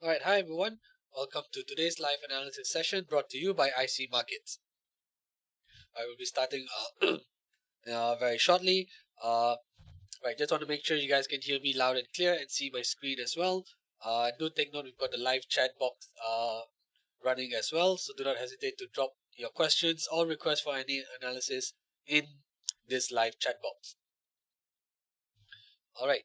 Alright, hi everyone. Welcome to today's live analysis session brought to you by IC Markets. I will be starting very shortly. Just want to make sure you guys can hear me loud and clear and see my screen as well. Do take note, we've got the live chat box running as well, so do not hesitate to drop your questions or requests for any analysis in this live chat box. Alright.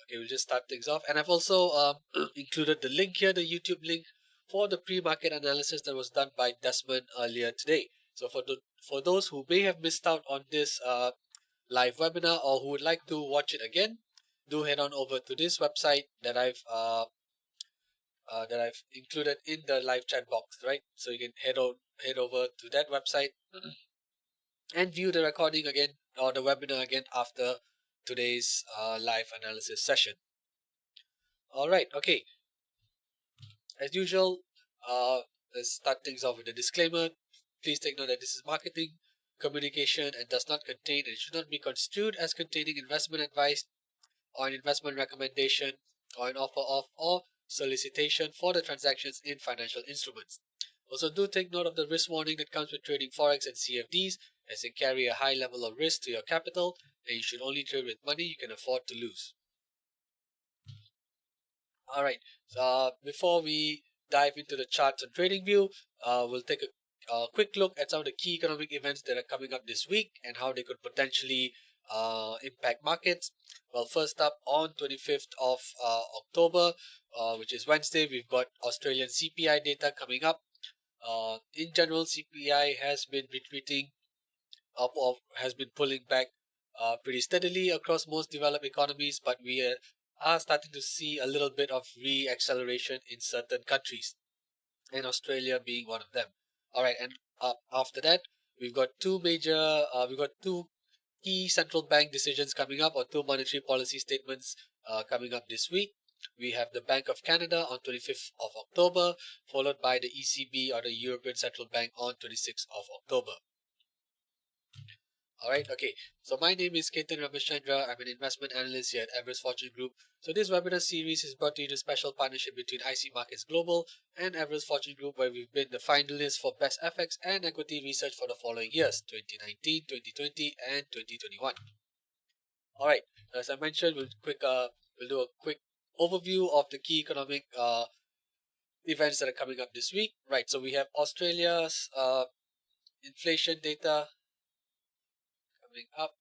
Okay, we'll just start things off. And I've also included the link here, the YouTube link for the pre-market analysis that was done by Desmond earlier today. So for those who may have missed out on this live webinar or who would like to watch it again, do head on over to this website that I've included in the live chat box, right? So you can head over to that website and view the recording again or the webinar again after today's live analysis session. All right, okay. As usual, let's start things off with a disclaimer. Please take note that this is marketing communication and does not contain and should not be construed as containing investment advice or an investment recommendation or an offer of or solicitation for the transactions in financial instruments. Also, do take note of the risk warning that comes with trading Forex and CFDs, as they carry a high level of risk to your capital, and you should only trade with money you can afford to lose. Alright, before we dive into the charts and trading view, we'll take a quick look at some of the key economic events that are coming up this week and how they could potentially impact markets. Well, first up, on 25th of October, which is Wednesday, we've got Australian CPI data coming up. In general, CPI has been retreating up or has been pulling back pretty steadily across most developed economies, but we are starting to see a little bit of re-acceleration in certain countries, and Australia being one of them. Alright, and after that, we've got two key central bank decisions coming up, or two monetary policy statements coming up this week. We have the Bank of Canada on 25th of October, followed by the ECB or the European Central Bank on 26th of October. Alright, okay. So my name is Ketan Rameshchandra. I'm an investment analyst here at Everest Fortune Group. So this webinar series is brought to you in a special partnership between IC Markets Global and Everest Fortune Group, where we've been the finalists for Best FX and Equity Research for the following years, 2019, 2020, and 2021. Alright, as I mentioned, we'll do a quick overview of the key economic events that are coming up this week. Right, so we have Australia's inflation data up.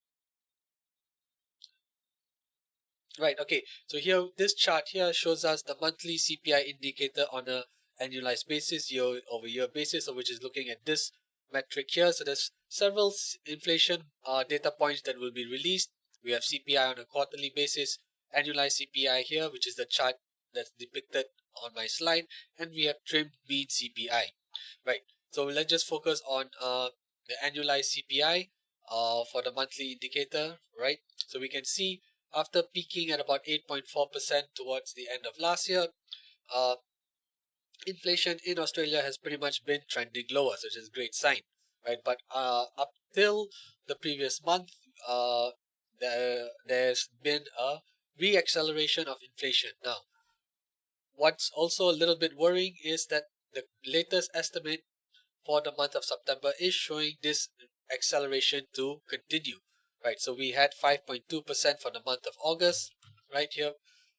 Right, okay. So here, this chart here shows us the monthly CPI indicator on a annualized basis, year-over-year basis, which is looking at this metric here. So there's several inflation data points that will be released. We have CPI on a quarterly basis, annualized CPI here, which is the chart that's depicted on my slide, and we have trimmed mean CPI. Right, so let's just focus on the annualized CPI for the monthly indicator, right? So we can see after peaking at about 8.4% towards the end of last year, inflation in Australia has pretty much been trending lower, so which is a great sign, right? But up till the previous month, there's been a re-acceleration of inflation. Now, what's also a little bit worrying is that the latest estimate for the month of September is showing this acceleration to continue, right? So we had 5.2% for the month of August, right here.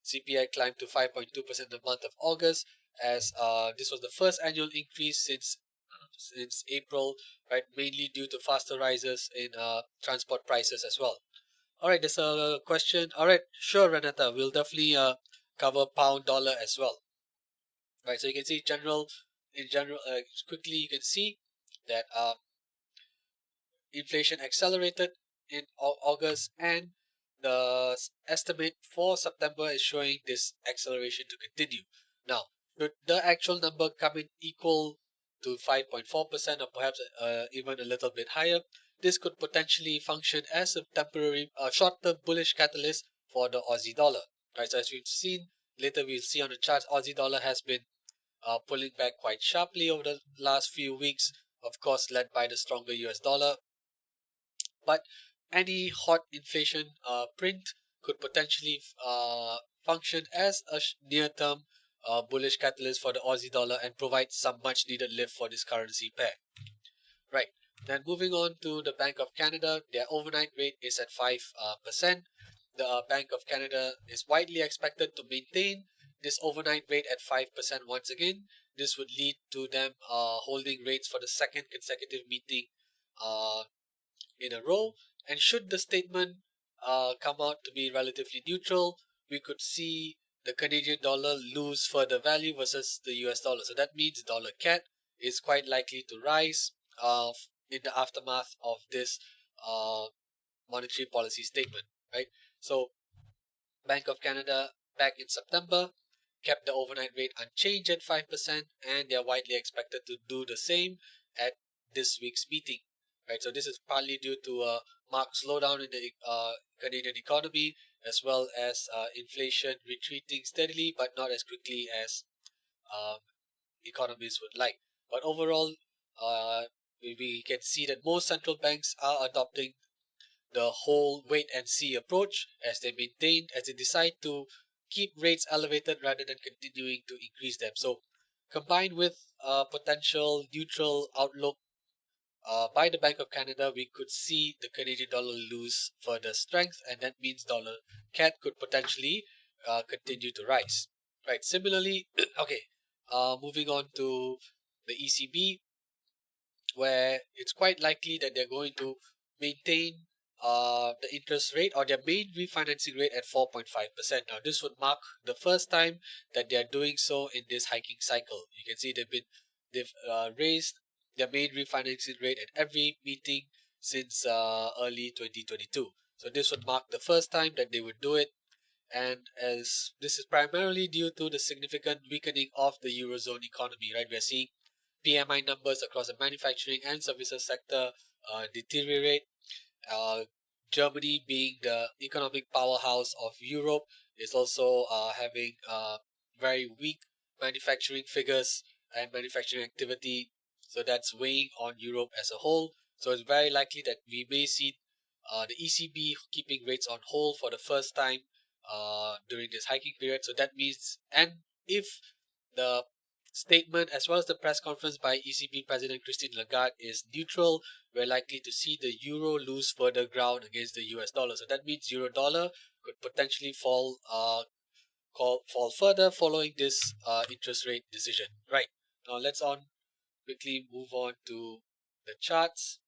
CPI climbed to 5.2% in the month of August, as this was the first annual increase since April, right? Mainly due to faster rises in transport prices as well. All right, there's a question. All right, sure, Renata, we'll definitely cover pound dollar as well, right? So you can see quickly you can see that inflation accelerated in August, and the estimate for September is showing this acceleration to continue. Now, should the actual number come in equal to 5.4% or perhaps even a little bit higher, this could potentially function as a temporary short-term bullish catalyst for the Aussie dollar. Right, so as we've seen, later we'll see on the charts, Aussie dollar has been pulling back quite sharply over the last few weeks, of course led by the stronger US dollar. But any hot inflation print could potentially function as a near-term bullish catalyst for the Aussie dollar and provide some much needed lift for this currency pair. Right. Then moving on to the Bank of Canada, their overnight rate is at 5%. The Bank of Canada is widely expected to maintain this overnight rate at 5% once again. This would lead to them holding rates for the second consecutive meeting uh, in a row. And should the statement come out to be relatively neutral, we could see the Canadian dollar lose further value versus the US dollar. So that means dollar CAD is quite likely to rise in the aftermath of this uh, monetary policy statement, right? So Bank of Canada back in September kept the overnight rate unchanged at 5%, and they are widely expected to do the same at this week's meeting, right? So this is partly due to a marked slowdown in the Canadian economy, as well as inflation retreating steadily but not as quickly as um, economists would like. But overall, we can see that most central banks are adopting the whole wait and see approach as they decide to keep rates elevated rather than continuing to increase them. So combined with a potential neutral outlook by the Bank of Canada, we could see the Canadian dollar lose further strength, and that means dollar CAD could potentially continue to rise. Right. Similarly, okay. Moving on to the ECB, where it's quite likely that they're going to maintain the interest rate or their main refinancing rate at 4.5%. Now, this would mark the first time that they are doing so in this hiking cycle. You can see they've raised their main refinancing rate at every meeting since early 2022. So this would mark the first time that they would do it, and as this is primarily due to the significant weakening of the eurozone economy, right? We are seeing PMI numbers across the manufacturing and services sector deteriorate. Uh, Germany, being the economic powerhouse of Europe, is also having very weak manufacturing figures and manufacturing activity. So that's weighing on Europe as a whole. So it's very likely that we may see the ECB keeping rates on hold for the first time during this hiking period. So that means, and if the statement as well as the press conference by ECB President Christine Lagarde is neutral, we're likely to see the euro lose further ground against the US dollar. So that means euro dollar could potentially fall further following this interest rate decision. Right. Now let's quickly move on to the charts.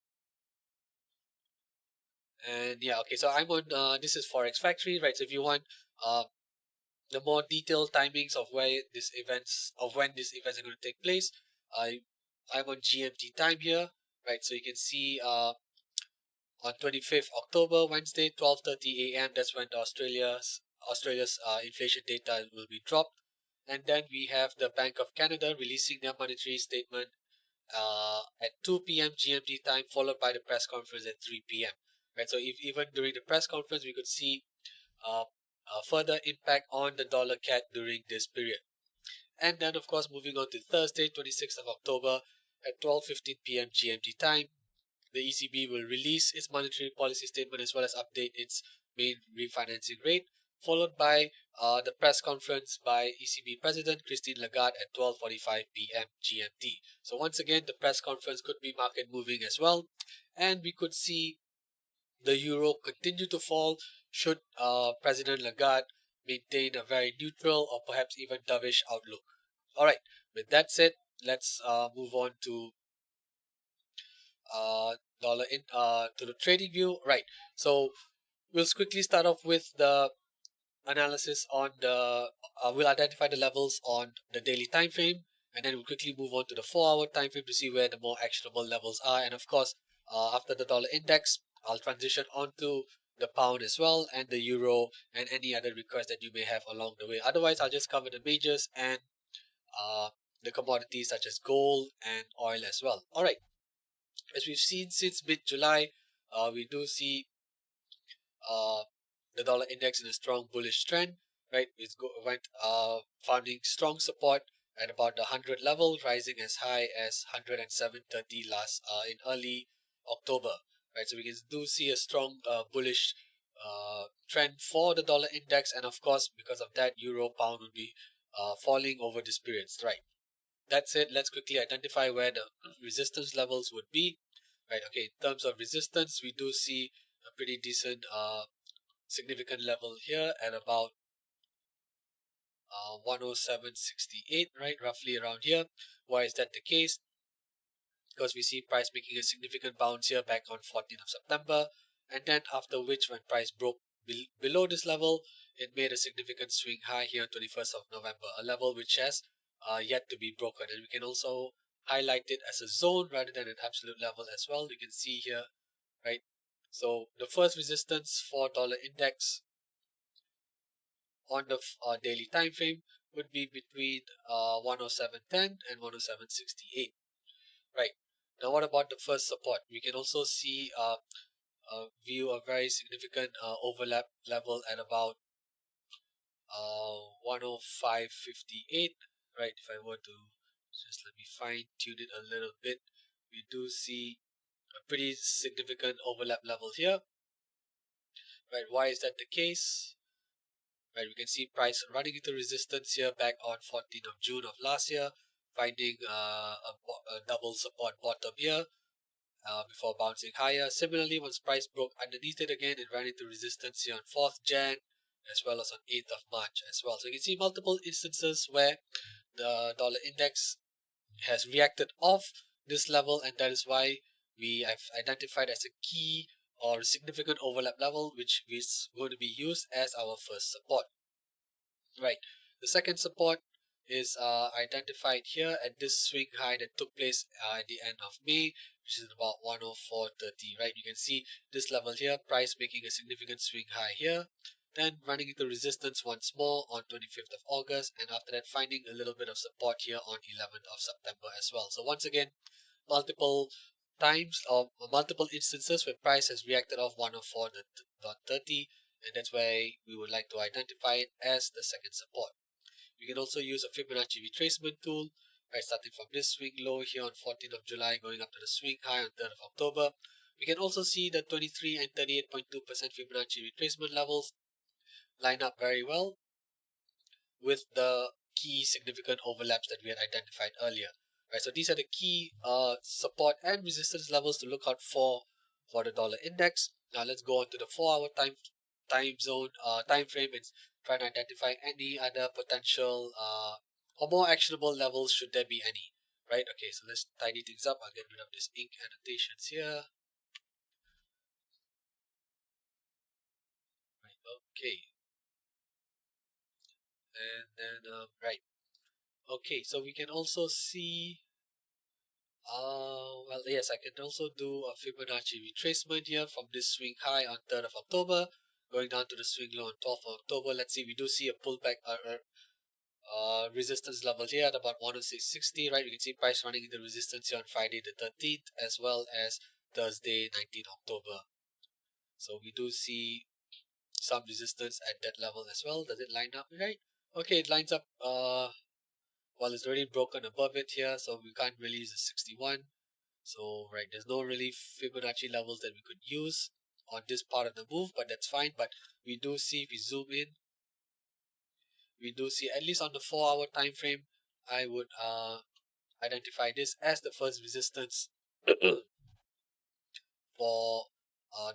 And yeah, okay, so I'm on this is Forex Factory, right? So if you want uh the more detailed timings of when these events are going to take place, I'm on GMT time here, right? So you can see on 25th October, Wednesday, 12:30 a.m. That's when Australia's inflation data will be dropped, and then we have the Bank of Canada releasing their monetary statement at 2 p.m. GMT time, followed by the press conference at 3 p.m. Right, so if even during the press conference, we could see uh, further impact on the dollar CAD during this period. And then, of course, moving on to Thursday, 26th of October at 12:15 p.m. GMT time, the ECB will release its monetary policy statement as well as update its main refinancing rate, followed by the press conference by ECB President Christine Lagarde at 12:45 p.m. GMT. So once again, the press conference could be market moving as well, and we could see the euro continue to fall should President Lagarde maintain a very neutral or perhaps even dovish outlook. All right, with that said, let's move on to uh, to the trading view. Right. So we'll quickly start off with the analysis on the. We'll identify the levels on the daily time frame, and then we'll quickly move on to the 4-hour time frame to see where the more actionable levels are. And of course, after the dollar index, I'll transition onto the pound as well, and the euro, and any other requests that you may have along the way. Otherwise, I'll just cover the majors and uh, the commodities such as gold and oil as well. All right. As we've seen since mid-July, we do see uh, the dollar index in a strong bullish trend, right? Went finding strong support at about the 100 level, rising as high as 107.30 last in early October, right? So we can do see a strong bullish trend for the dollar index, and of course, because of that, euro pound would be falling over this period, right? That's it. Let's quickly identify where the resistance levels would be, right? Okay, in terms of resistance, we do see a pretty decent significant level here at about 107.68, right? Roughly around here. Why is that the case? Because we see price making a significant bounce here back on 14th of September, and then after which, when price broke below this level, it made a significant swing high here on 21st of November, a level which has yet to be broken. And we can also highlight it as a zone rather than an absolute level as well. You can see here, right? So the first resistance for dollar index on the daily time frame would be between 107.10 and 107.68. Right. Now, what about the first support? We can also see view a very significant overlap level at about 105.58. Right. If I were to just let me fine tune it a little bit, we do see a pretty significant overlap level here. Right. Why is that the case? Right. We can see price running into resistance here back on 14th of June of last year, finding a double support bottom here. Before bouncing higher. Similarly, once price broke underneath it again, it ran into resistance here on 4th Jan as well as on 8th of March as well. So you can see multiple instances where the dollar index has reacted off this level, and that is why we have identified as a key or significant overlap level, which is going to be used as our first support. Right. The second support is identified here at this swing high that took place at the end of May, which is about 104.30. Right. You can see this level here, price making a significant swing high here, then running into resistance once more on 25th of August, and after that finding a little bit of support here on 11th of September as well. So once again, multiple times or multiple instances where price has reacted off 104.30, and that's why we would like to identify it as the second support. We can also use a Fibonacci retracement tool, right, starting from this swing low here on 14th of July going up to the swing high on 3rd of October. We can also see the 23 and 38.2% Fibonacci retracement levels line up very well with the key significant overlaps that we had identified earlier. Right, so these are the key support and resistance levels to look out for the dollar index. Now let's go on to the 4-hour time zone time frame and try and identify any other potential or more actionable levels should there be any. Right, okay, so let's tidy things up. I'll get rid of this ink annotations here. Right, okay, and then right, okay, so we can also see well, yes, I can also do a Fibonacci retracement here from this swing high on 3rd of October, going down to the swing low on 12th of October. Let's see, we do see a pullback resistance level here at about 106.60, right? We can see price running into resistance here on Friday the 13th as well as Thursday 19th October. So we do see some resistance at that level as well. Does it line up right? Okay, it lines up well, it's already broken above it here, so we can't really use the 61. So, right, there's no really Fibonacci levels that we could use on this part of the move, but that's fine. But we do see, if we zoom in, we do see at least on the 4-hour time frame, I would identify this as the first resistance for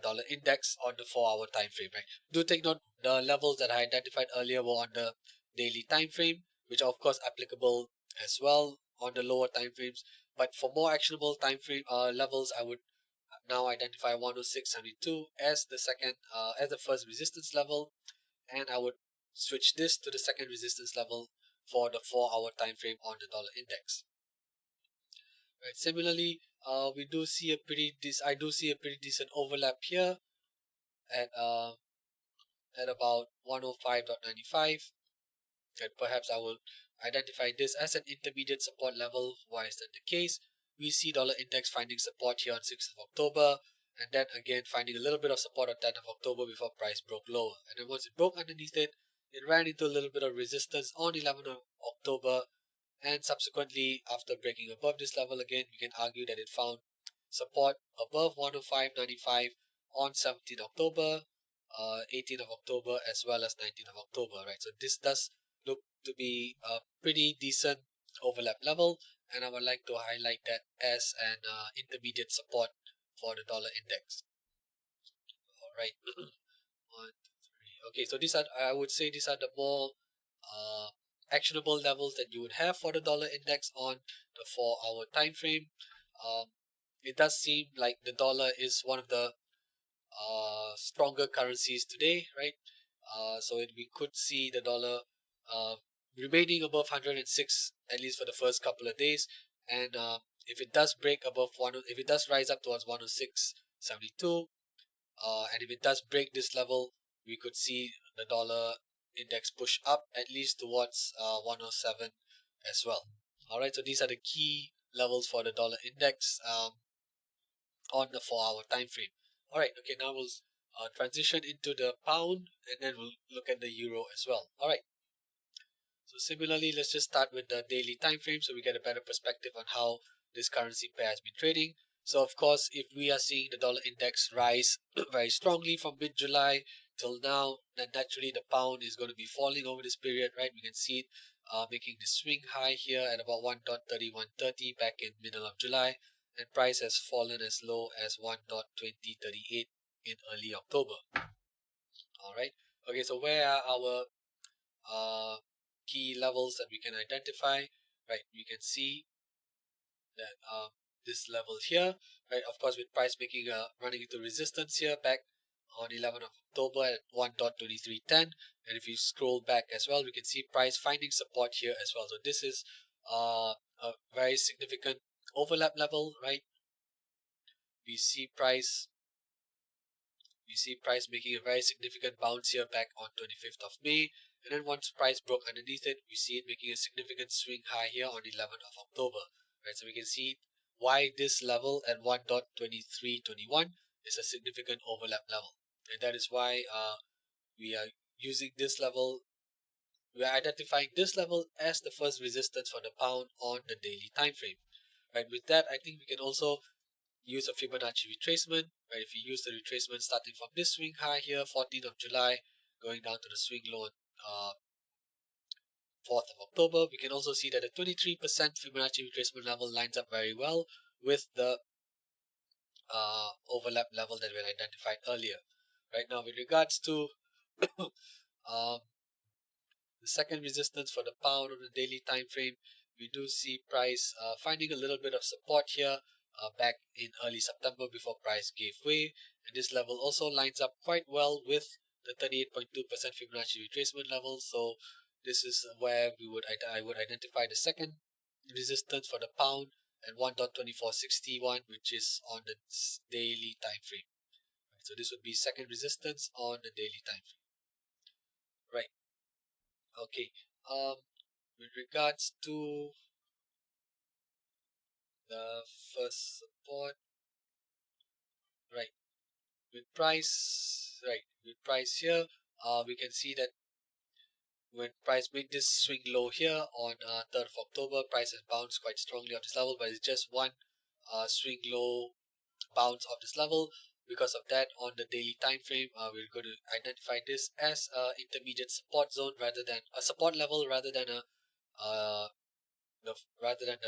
dollar index on the 4-hour time frame, right? Do take note the levels that I identified earlier were on the daily time frame, which are of course applicable as well on the lower time frames. But for more actionable time frame levels, I would now identify 106.72 as the second as the first resistance level, and I would switch this to the second resistance level for the 4-hour time frame on the dollar index. Right. Similarly, we do see a pretty I do see a pretty decent overlap here at about 105.95, and perhaps I will identify this as an intermediate support level. Why is that the case? We see dollar index finding support here on 6th of October, and then again finding a little bit of support on 10th of October before price broke lower. And then once it broke underneath it, it ran into a little bit of resistance on 11th of October, and subsequently after breaking above this level again, we can argue that it found support above 105.95 on 17th October, 18th of October, as well as 19th of October, right? So this does look to be a pretty decent overlap level, and I would like to highlight that as an intermediate support for the dollar index. All right. One, two, three. Okay, so these are, I would say, these are the more uh, actionable levels that you would have for the dollar index on the 4-hour time frame. Um, it does seem like the dollar is one of the stronger currencies today, right? We could see the dollar uh, remaining above 106 at least for the first couple of days, and if it does break above if it does rise up towards 106.72, and if it does break this level, we could see the dollar index push up at least towards 107 as well. All right, so these are the key levels for the dollar index on the 4-hour time frame. All right, okay, now we'll transition into the pound, and then we'll look at the euro as well. All right, so similarly, let's just start with the daily time frame so we get a better perspective on how this currency pair has been trading. So of course, if we are seeing the dollar index rise very strongly from mid-July till now, then naturally the pound is going to be falling over this period, right? We can see it making the swing high here at about 1.3130 back in middle of July, and price has fallen as low as 1.2038 in early October. All right. Okay, so where are our key levels that we can identify? Right, we can see that this level here, right, of course, with price making running into resistance here back on 11th of October at 1.2310, and if you scroll back as well, we can see price finding support here as well. So this is a very significant overlap level, right? We see price making a very significant bounce here back on 25th of May, and then once price broke underneath it, we see it making a significant swing high here on 11th of October, right? So we can see why this level at 1.2321 is a significant overlap level, and that is why we are using this level. We are identifying this level as the first resistance for the pound on the daily time frame. Right. With that, I think we can also use a Fibonacci retracement, right? If you use the retracement starting from this swing high here, 14th of July, going down to the swing low on 4th of October, we can also see that the 23% Fibonacci retracement level lines up very well with the overlap level that we had identified earlier. Right now, with regards to um, the second resistance for the pound on the daily time frame, we do see price finding a little bit of support here back in early September before price gave way, and this level also lines up quite well with the 38.2% Fibonacci retracement level. So this is where I would identify the second resistance for the pound at 1.2461, which is on the daily time frame. So this would be second resistance on the daily time frame. Right. Okay. With regards to the first support, right? With price here, we can see that when price made this swing low here on 3rd of October, price has bounced quite strongly off this level, but it's just one swing low bounce off this level. Because of that, on the daily time frame, we're going to identify this as a intermediate support zone rather than a support level rather than a the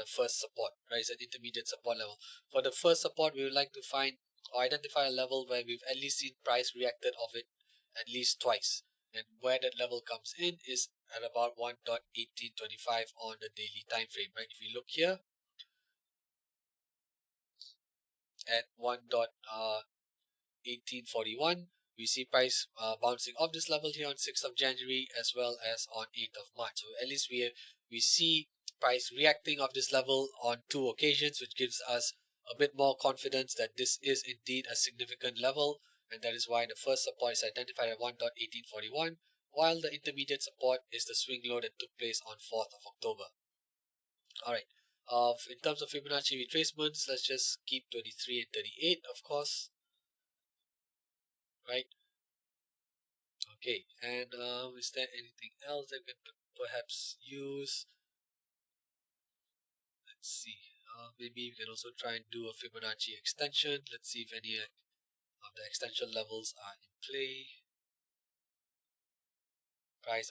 first support, right? It's an intermediate support level. For the first support, we would like to find or identify a level where we've at least seen price reacted of it at least twice. And where that level comes in is at about 1.1825 on the daily time frame, right? If we look here at 1.1841, we see price bouncing off this level here on 6th of January as well as on 8th of March. So at least we see price reacting off this level on 2 occasions, which gives us a bit more confidence that this is indeed a significant level, and that is why the first support is identified at 1.1841, while the intermediate support is the swing low that took place on 4th of October. Alright, in terms of Fibonacci retracements, let's just keep 23 and 38, of course, right? Okay, and is there anything else that we can perhaps use? Let's see. Maybe we can also try and do a Fibonacci extension. Let's see if any of the extension levels are in play. Price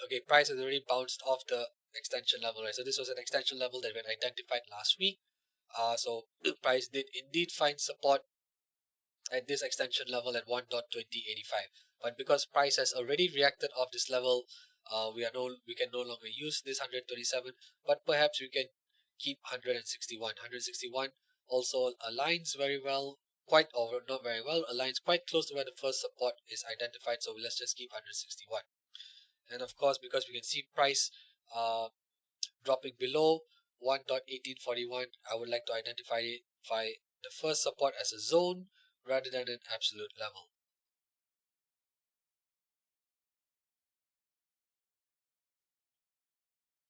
has already bounced off the extension level, right? So this was an extension level that we had identified last week. So price did indeed find support at this extension level at 1.2085, but because price has already reacted off this level, we can no longer use this 127, but perhaps we can keep 161 also aligns very well, quite over not very well, aligns quite close to where the first support is identified, so let's just keep 161. And of course, because we can see price dropping below 1.1841, I would like to identify the first support as a zone rather than an absolute level.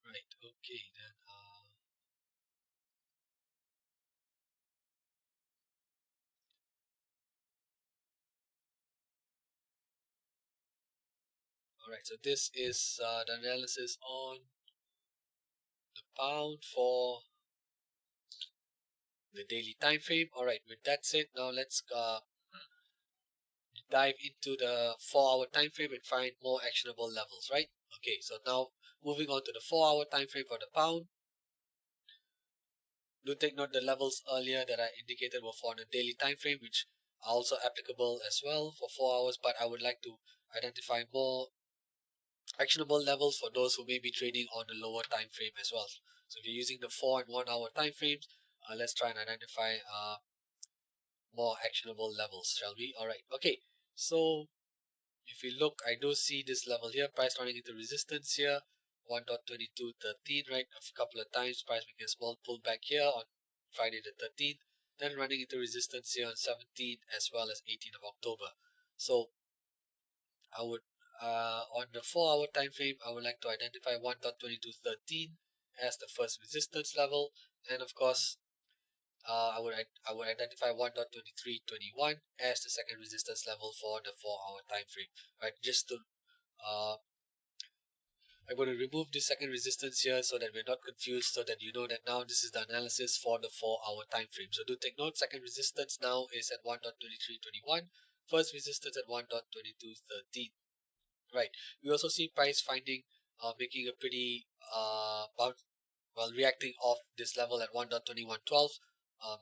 Right, okay, then alright, so this is the analysis on the pound for the daily time frame. Alright, with that said, now let's dive into the 4-hour time frame and find more actionable levels, right? Okay, so now moving on to the 4-hour time frame for the pound. Do take note the levels earlier that I indicated were for on a daily time frame, which are also applicable as well for 4 hours, but I would like to identify more actionable levels for those who may be trading on the lower time frame as well. So if you're using the 4 and 1 hour time frames, let's try and identify more actionable levels, shall we? Alright, okay. So if we look, I do see this level here, price running into resistance here, 1.2213, right? A couple of times, price making a small pullback here on Friday the 13th, then running into resistance here on 17th as well as 18th of October. So I would, on the 4-hour time frame, I would like to identify 1.2213 as the first resistance level, and of course, I would identify 1.2321 as the second resistance level for the 4-hour time frame. Right, just to I'm going to remove this second resistance here so that we're not confused, so that you know that now this is the analysis for the 4-hour time frame. So do take note, second resistance now is at 1.2321, first resistance at 1.2213. Right. We also see price finding making a pretty reacting off this level at 1.2112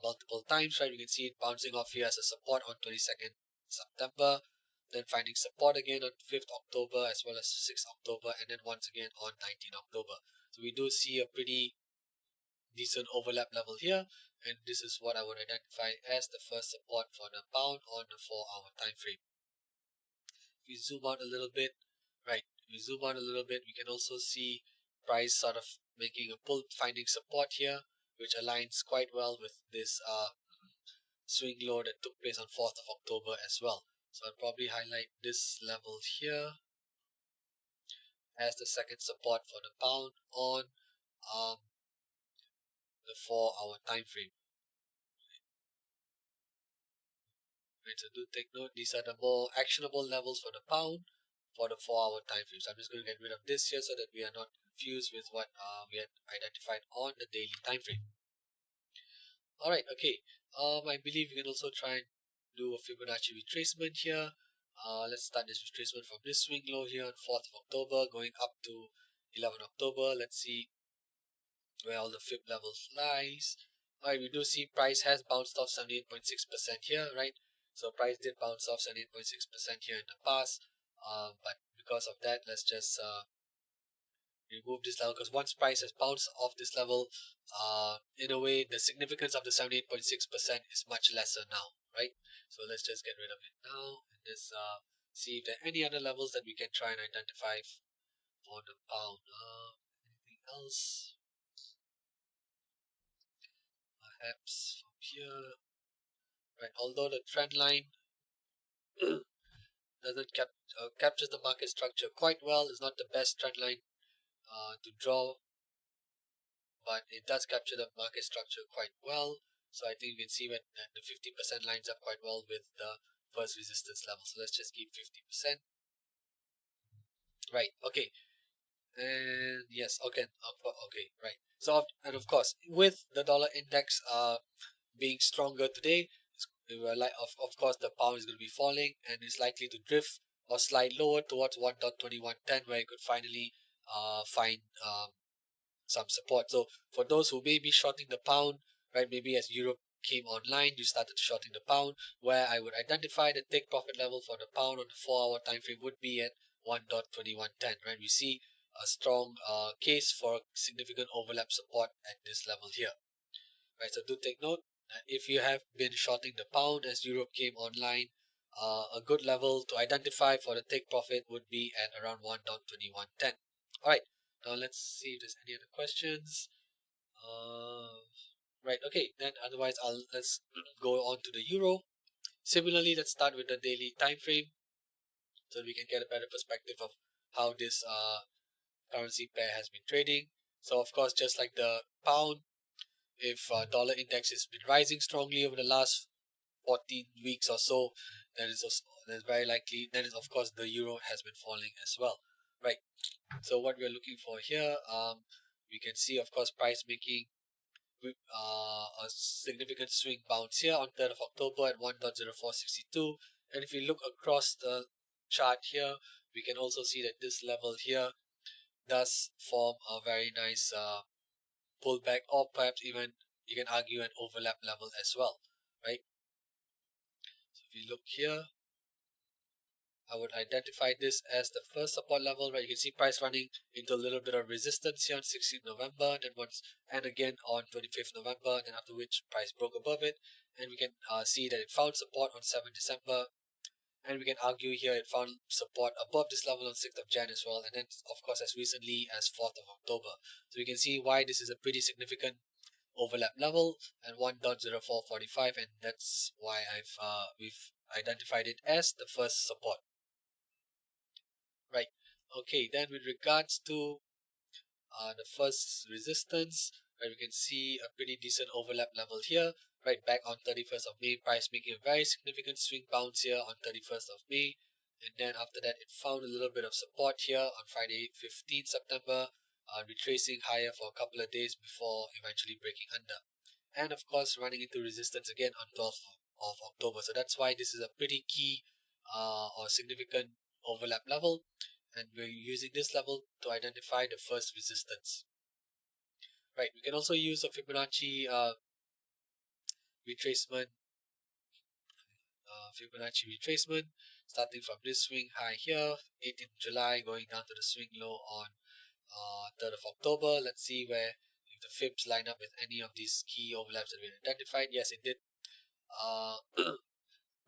multiple times, right? You can see it bouncing off here as a support on 22nd September, then finding support again on 5th October as well as 6th October, and then once again on 19th October. So we do see a pretty decent overlap level here, and this is what I would identify as the first support for the pound on the 4-hour time frame. If we zoom out a little bit, right, we zoom out a little bit, we can also see price sort of making a pull, finding support here, which aligns quite well with this swing low that took place on 4th of October as well. So I'll probably highlight this level here as the second support for the pound on the 4-hour time frame. Right, so do take note, these are the more actionable levels for the pound for the 4-hour time frame. So I'm just going to get rid of this here so that we are not confused with what we had identified on the daily time frame. Alright, okay. I believe we can also try and do a Fibonacci retracement here. Let's start this retracement from this swing low here on 4th of October going up to 11th October. Let's see where all the Fib levels lies. Alright, we do see price has bounced off 78.6% here, right? So price did bounce off 78.6% here in the past. But because of that, let's just remove this level, because once price has bounced off this level, in a way the significance of the 78.6% is much lesser now, right? So let's just get rid of it now and just see if there are any other levels that we can try and identify for the pound. Anything else? Perhaps from here, right? Although the trend line doesn't captures the market structure quite well, it's not the best trend line to draw, but it does capture the market structure quite well. So I think you can see when the 50% lines up quite well with the first resistance level. So let's just keep 50%. Right, okay. And yes, okay, okay, right. So, and of course, with the dollar index being stronger today, of course, the pound is going to be falling and is likely to drift or slide lower towards 1.2110, where you could finally find some support. So for those who may be shorting the pound, right, maybe as Europe came online, you started shorting the pound, where I would identify the take profit level for the pound on the 4-hour time frame would be at 1.2110, right? We see a strong case for significant overlap support at this level here, right? So do take note that if you have been shorting the pound as Europe came online, a good level to identify for the take profit would be at around 1.2110. All right, now let's see if there's any other questions. Right, okay, then otherwise let's go on to the euro. Similarly, let's start with the daily time frame so we can get a better perspective of how this currency pair has been trading. So of course, just like the pound, if dollar index has been rising strongly over the last 14 weeks or so, then it's very likely, then of course the euro has been falling as well, right? So what we're looking for here, we can see of course price making a significant swing bounce here on 3rd of October at 1.0462, and if we look across the chart here, we can also see that this level here does form a very nice pullback, or perhaps even you can argue an overlap level as well, right? So if you look here, I would identify this as the first support level, right? You can see price running into a little bit of resistance here on 16th November, then once and again on 25th November, then after which price broke above it, and we can see that it found support on 7th December, and we can argue here it found support above this level on 6th of Jan as well, and then of course as recently as 4th of October. So we can see why this is a pretty significant overlap level and 1.0445, and that's why we've identified it as the first support. Right. Okay, then with regards to the first resistance, right, we can see a pretty decent overlap level here. Right, back on 31st of May, price making a very significant swing bounce here on 31st of May. And then after that, it found a little bit of support here on Friday, 15th September, retracing higher for a couple of days before eventually breaking under. And of course, running into resistance again on 12th of October. So that's why this is a pretty key or significant overlap level, and we're using this level to identify the first resistance. Right, we can also use a Fibonacci retracement, starting from this swing high here, 18th July, going down to the swing low on 3rd of October. Let's see where if the fibs line up with any of these key overlaps that we identified. Yes, it did.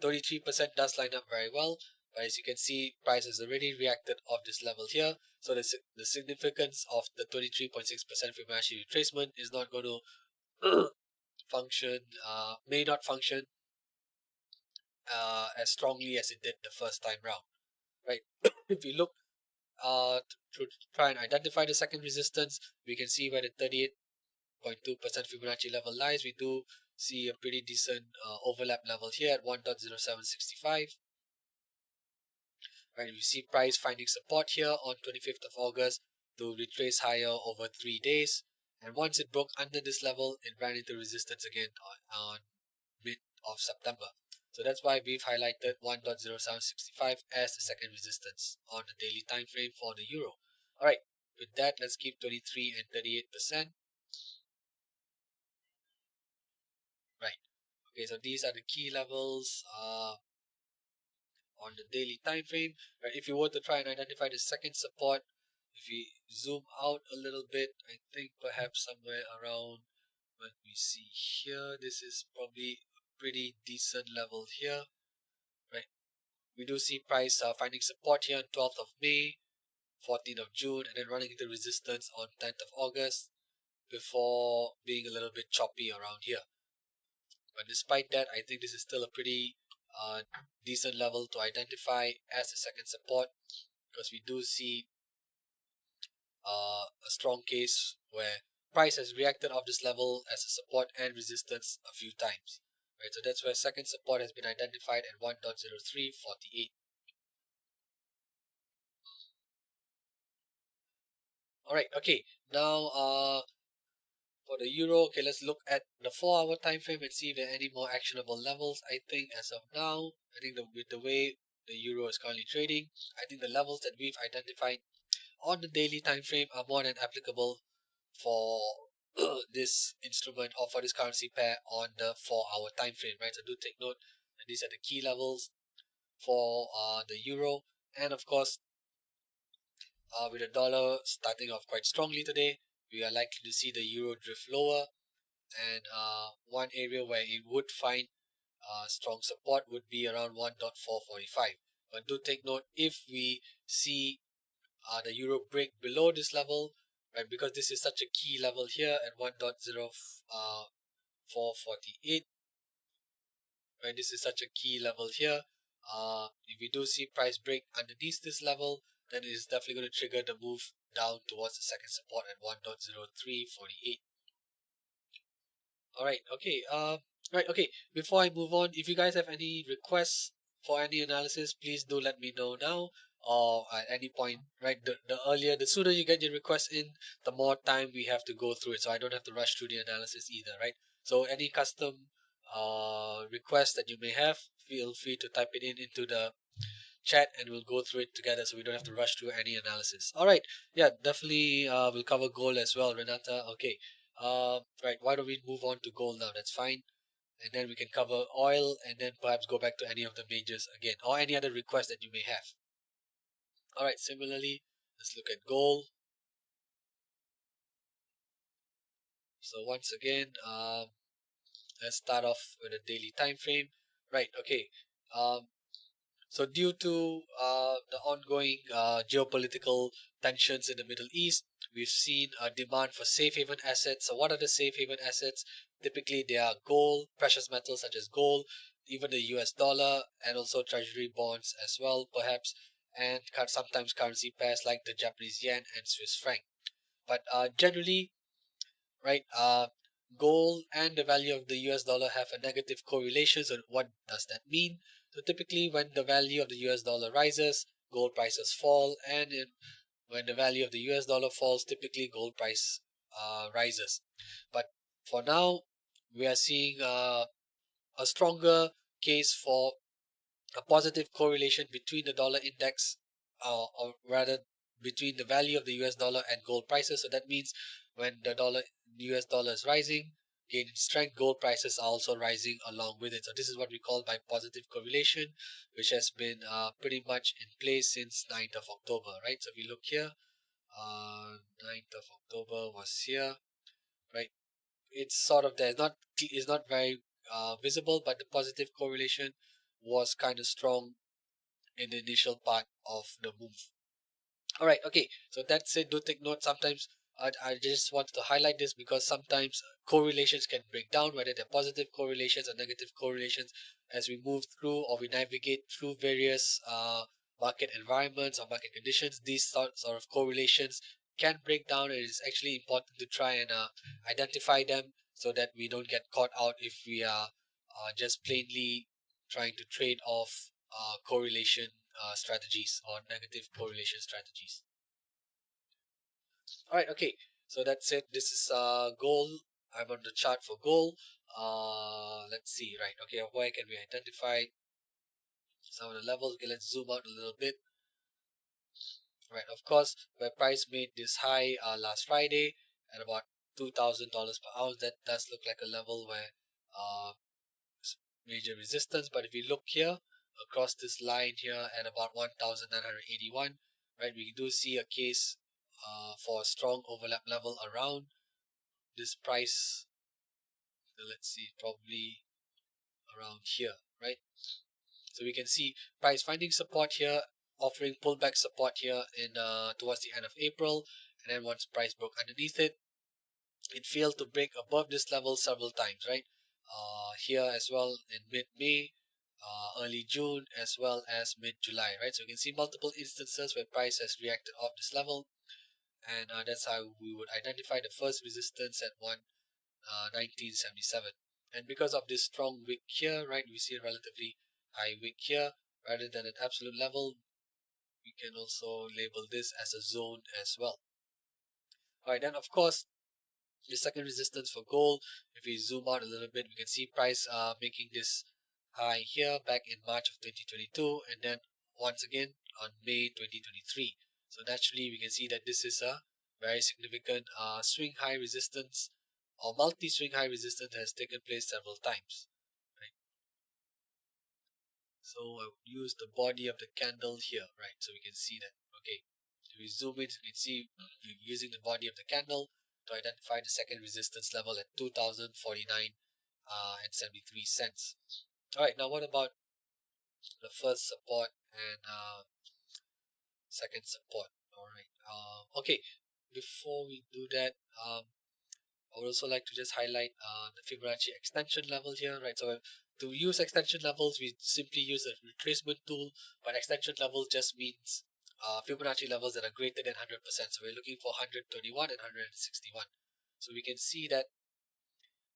33% does line up very well, but as you can see, price has already reacted off this level here. So the significance of the 23.6% Fibonacci retracement is not going to function, may not function as strongly as it did the first time round, right? If we look to try and identify the second resistance, we can see where the 38.2% Fibonacci level lies. We do see a pretty decent overlap level here at 1.0765. Right, we see price finding support here on 25th of August to retrace higher over 3 days, and once it broke under this level, it ran into resistance again on mid of September. So that's why we've highlighted 1.0765 as the second resistance on the daily time frame for the euro. Alright, with that, let's keep 23 and 38%. Right, okay, so these are the key levels on the daily time frame. Right, if you were to try and identify the second support, if we zoom out a little bit, I think perhaps somewhere around what we see here, this is probably a pretty decent level here, right? We do see price finding support here on 12th of May, 14th of June, and then running into resistance on 10th of August before being a little bit choppy around here. But despite that, I think this is still a pretty decent level to identify as a second support, because we do see a strong case where price has reacted off this level as a support and resistance a few times. Right, so that's where second support has been identified at 1.0348. Alright, okay. Now for the euro, okay, let's look at the 4-hour time frame and see if there are any more actionable levels. I think as of now, I think with the way the euro is currently trading, I think the levels that we've identified on the daily time frame are more than applicable for this instrument or for this currency pair on the 4-hour time frame, right? So do take note that these are the key levels for the euro, and of course, with the dollar starting off quite strongly today, we are likely to see the euro drift lower, and one area where it would find strong support would be around 1.445. But do take note, if we see the euro break below this level, right, because this is such a key level here at 1.0448, right, this is such a key level here. If we do see price break underneath this level, then it is definitely going to trigger the move down towards the second support at 1.0348. All right, okay. Right, okay. Before I move on, if you guys have any requests for any analysis, please do let me know now or at any point. Right, the earlier, the sooner you get your request in, the more time we have to go through it. So I don't have to rush through the analysis either. Right. So any custom request that you may have, feel free to type it in into the chat and we'll go through it together so we don't have to rush through any analysis. All right. Yeah, definitely we'll cover gold as well, Renata. Okay. Right. Why don't we move on to gold now? That's fine. And then we can cover oil and then perhaps go back to any of the majors again or any other request that you may have. All right. Similarly, let's look at gold. So once again, let's start off with a daily time frame. Right. Okay. So due to the ongoing geopolitical tensions in the Middle East, we've seen a demand for safe haven assets. So what are the safe haven assets? Typically, they are gold, precious metals such as gold, even the US dollar, and also treasury bonds as well, perhaps, and sometimes currency pairs like the Japanese yen and Swiss franc. But generally, right, gold and the value of the US dollar have a negative correlation. So what does that mean? So typically when the value of the US dollar rises, gold prices fall, and when the value of the US dollar falls, typically gold price rises. But for now, we are seeing a stronger case for a positive correlation between the dollar index, or rather between the value of the US dollar and gold prices. So that means when the US dollar is rising, gaining strength, gold prices are also rising along with it. So this is what we call by positive correlation, which has been pretty much in place since 9th of October, right? So if we look here, 9th of October was here, right? It's sort of there, not is not very visible, but the positive correlation was kind of strong in the initial part of the move. All right, okay, so that's it. Do take note. Sometimes I just wanted to highlight this because sometimes correlations can break down, whether they're positive correlations or negative correlations, as we move through or we navigate through various market environments or market conditions. These sorts of correlations can break down, and it's actually important to try and identify them so that we don't get caught out if we are just plainly trying to trade off correlation strategies or negative correlation strategies. All right, okay, so that's it. This is gold. I'm on the chart for gold. Let's see, right? Okay, where can we identify some of the levels? Okay, let's zoom out a little bit. Right, of course, where price made this high last Friday at about $2,000 per ounce. That does look like a level where major resistance. But if we look here across this line here at about 1,981, right, we do see a case for a strong overlap level around this price. Let's see, probably around here, right? So we can see price finding support here, offering pullback support here in towards the end of April, and then once price broke underneath it, it failed to break above this level several times, right? Here as well in mid-May, early June, as well as mid-July, right? So you can see multiple instances where price has reacted off this level, and that's how we would identify the first resistance at 1977. And because of this strong wick here, right, we see a relatively high wick here rather than an absolute level. We can also label this as a zone as well. All right, then of course the second resistance for gold, if we zoom out a little bit, we can see price making this high here back in March of 2022, and then once again on May 2023. So naturally, we can see that this is a very significant swing high resistance or multi-swing high resistance has taken place several times. Right? So I would use the body of the candle here, right? So we can see that. Okay, if we zoom in, you can see we're using the body of the candle to identify the second resistance level at 2049 and 73 cents. All right, now what about the first support and second support? All right. Okay, before we do that, I would also like to just highlight the Fibonacci extension level here, right? So to use extension levels, we simply use a retracement tool, but extension level just means Fibonacci levels that are greater than 100%. So we're looking for 131 and 161. So we can see that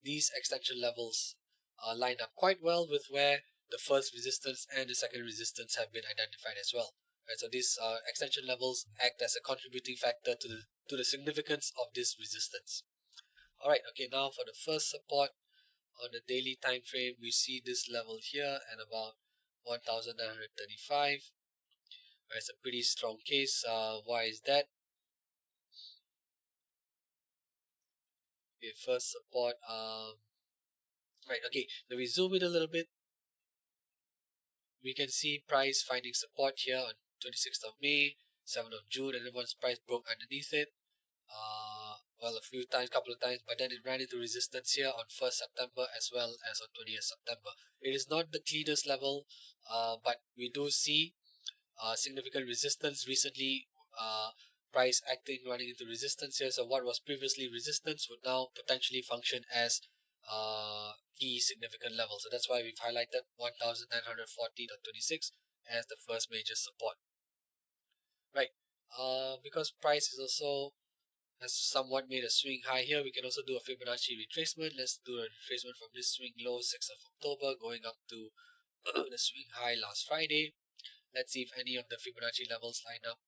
these extension levels line up quite well with where the first resistance and the second resistance have been identified as well. Right, so these extension levels act as a contributing factor to the significance of this resistance. Alright, okay, now for the first support on the daily time frame, we see this level here at about 1935. It's a pretty strong case. Why is that? Okay, first support. Right, okay, so we zoom in a little bit. We can see price finding support here on 26th of May, 7th of June, and then once price broke underneath it, well, a few times, couple of times, but then it ran into resistance here on 1st September as well as on 20th September. It is not the cleanest level, but we do see significant resistance recently. Price acting running into resistance here, so what was previously resistance would now potentially function as key significant level. So that's why we've highlighted 1940.26 as the first major support. Right. Because price is also has somewhat made a swing high here, we can also do a Fibonacci retracement. Let's do a retracement from this swing low 6th of October going up to the swing high last Friday. Let's see if any of the Fibonacci levels line up